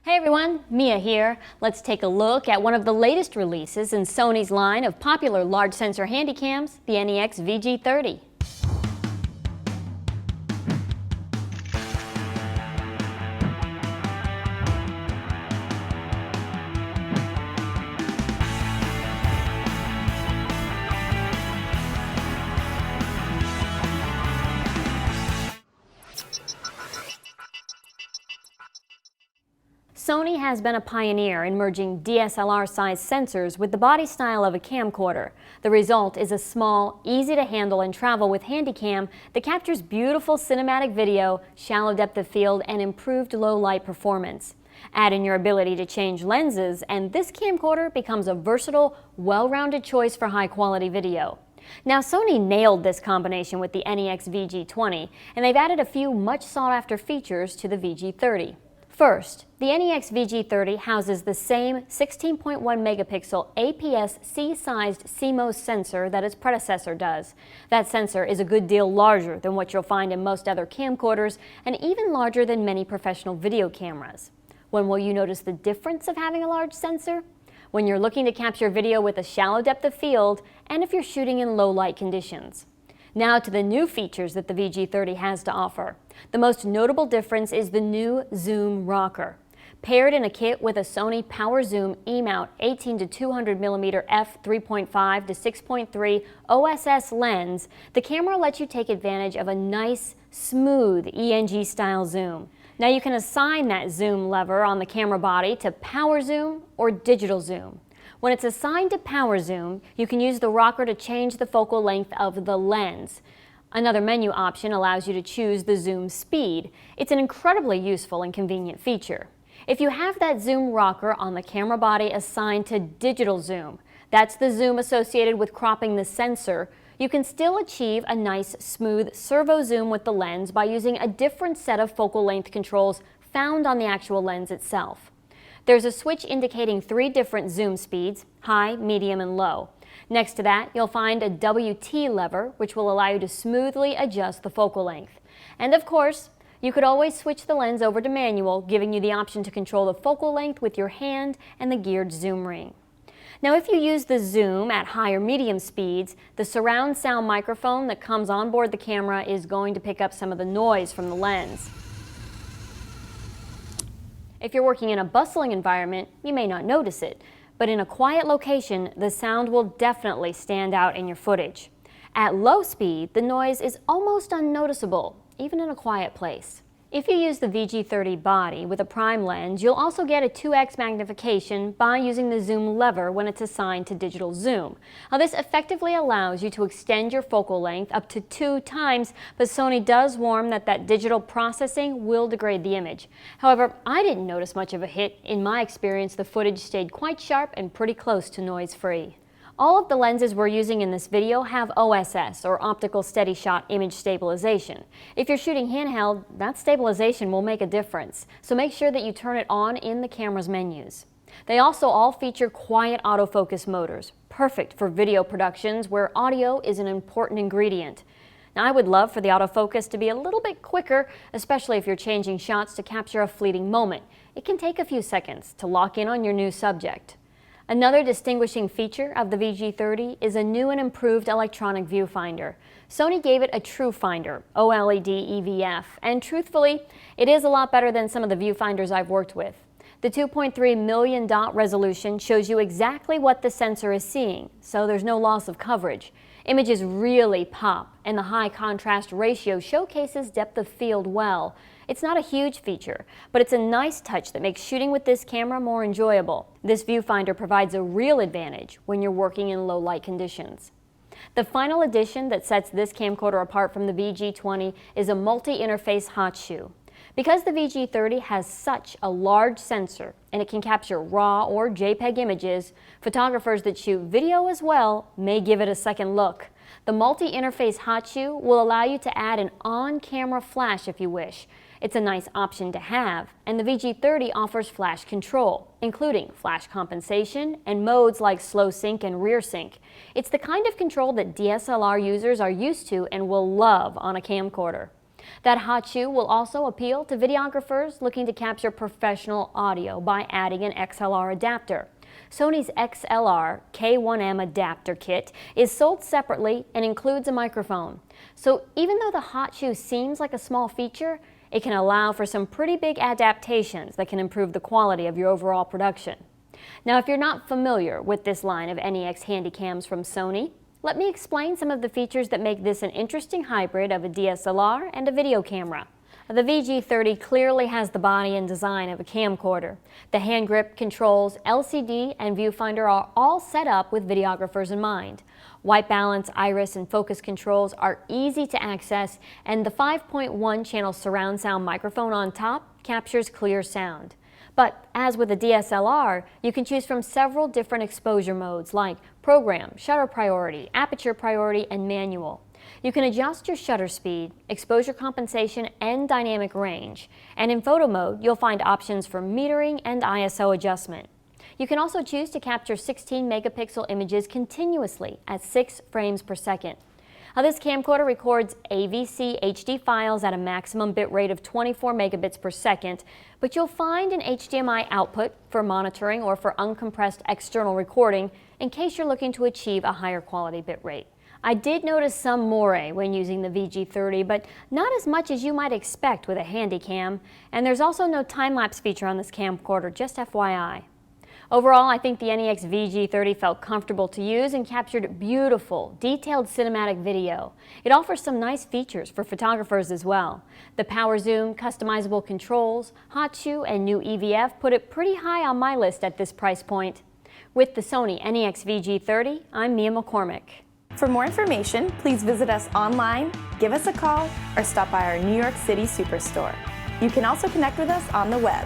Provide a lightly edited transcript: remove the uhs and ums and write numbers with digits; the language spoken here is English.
Hey everyone, Mia here. Let's take a look at one of the latest releases in Sony's line of popular large sensor handycams, the NEX-VG30. Sony has been a pioneer in merging DSLR-sized sensors with the body style of a camcorder. The result is a small, easy-to-handle and travel with handycam that captures beautiful cinematic video, shallow depth of field, and improved low-light performance. Add in your ability to change lenses, and this camcorder becomes a versatile, well-rounded choice for high-quality video. Now, Sony nailed this combination with the NEX-VG30, and they've added a few much sought-after features to the VG30. First, the NEX-VG30 houses the same 16.1 megapixel APS-C sized CMOS sensor that its predecessor does. That sensor is a good deal larger than what you'll find in most other camcorders and even larger than many professional video cameras. When will you notice the difference of having a large sensor? When you're looking to capture video with a shallow depth of field and if you're shooting in low light conditions. Now to the new features that the VG30 has to offer. The most notable difference is the new zoom rocker. Paired in a kit with a Sony PowerZoom E-mount 18 to 200mm f3.5 to 6.3 OSS lens, the camera lets you take advantage of a nice, smooth ENG-style zoom. Now you can assign that zoom lever on the camera body to power zoom or digital zoom. When it's assigned to power zoom, you can use the rocker to change the focal length of the lens. Another menu option allows you to choose the zoom speed. It's an incredibly useful and convenient feature. If you have that zoom rocker on the camera body assigned to digital zoom, that's the zoom associated with cropping the sensor, you can still achieve a nice smooth servo zoom with the lens by using a different set of focal length controls found on the actual lens itself. There's a switch indicating 3 different zoom speeds, high, medium, and low. Next to that, you'll find a WT lever, which will allow you to smoothly adjust the focal length. And of course, you could always switch the lens over to manual, giving you the option to control the focal length with your hand and the geared zoom ring. Now, if you use the zoom at high or medium speeds, the surround sound microphone that comes on board the camera is going to pick up some of the noise from the lens. If you're working in a bustling environment, you may not notice it, but in a quiet location, the sound will definitely stand out in your footage. At low speed, the noise is almost unnoticeable, even in a quiet place. If you use the VG30 body with a prime lens, you'll also get a 2x magnification by using the zoom lever when it's assigned to digital zoom. Now, this effectively allows you to extend your focal length up to 2 times, but Sony does warn that digital processing will degrade the image. However, I didn't notice much of a hit. In my experience, the footage stayed quite sharp and pretty close to noise-free. All of the lenses we're using in this video have OSS, or Optical Steady Shot Image Stabilization. If you're shooting handheld, that stabilization will make a difference, so make sure that you turn it on in the camera's menus. They also all feature quiet autofocus motors, perfect for video productions where audio is an important ingredient. Now, I would love for the autofocus to be a little bit quicker, especially if you're changing shots to capture a fleeting moment. It can take a few seconds to lock in on your new subject. Another distinguishing feature of the VG30 is a new and improved electronic viewfinder. Sony gave it a Tru-Finder, OLED EVF, and truthfully, it is a lot better than some of the viewfinders I've worked with. The 2.3 million dot resolution shows you exactly what the sensor is seeing, so there's no loss of coverage. Images really pop, and the high contrast ratio showcases depth of field well. It's not a huge feature, but it's a nice touch that makes shooting with this camera more enjoyable. This viewfinder provides a real advantage when you're working in low light conditions. The final addition that sets this camcorder apart from the VG20 is a multi-interface Hotshoe. Because the VG30 has such a large sensor and it can capture RAW or JPEG images, photographers that shoot video as well may give it a second look. The multi-interface Hotshoe will allow you to add an on-camera flash if you wish. It's a nice option to have, and the VG30 offers flash control, including flash compensation and modes like slow sync and rear sync. It's the kind of control that DSLR users are used to and will love on a camcorder. That Hotshoe will also appeal to videographers looking to capture professional audio by adding an XLR adapter. Sony's XLR K1M adapter kit is sold separately and includes a microphone. So even though the Hotshoe seems like a small feature, it can allow for some pretty big adaptations that can improve the quality of your overall production. Now, if you're not familiar with this line of NEX handycams from Sony, let me explain some of the features that make this an interesting hybrid of a DSLR and a video camera. The VG30 clearly has the body and design of a camcorder. The hand grip, controls, LCD, and viewfinder are all set up with videographers in mind. White balance, iris, and focus controls are easy to access, and the 5.1 channel surround sound microphone on top captures clear sound. But as with a DSLR, you can choose from several different exposure modes like program, shutter priority, aperture priority, and manual. You can adjust your shutter speed, exposure compensation, and dynamic range. And in photo mode, you'll find options for metering and ISO adjustment. You can also choose to capture 16 megapixel images continuously at 6 frames per second. Now, this camcorder records AVC HD files at a maximum bit rate of 24 megabits per second, but you'll find an HDMI output for monitoring or for uncompressed external recording in case you're looking to achieve a higher quality bit rate. I did notice some moire when using the VG30, but not as much as you might expect with a handycam, and there's also no time-lapse feature on this camcorder, just FYI. Overall, I think the NEX-VG30 felt comfortable to use and captured beautiful, detailed cinematic video. It offers some nice features for photographers as well. The power zoom, customizable controls, Hotshoe, and new EVF put it pretty high on my list at this price point. With the Sony NEX-VG30, I'm Mia McCormick. For more information, please visit us online, give us a call, or stop by our New York City Superstore. You can also connect with us on the web.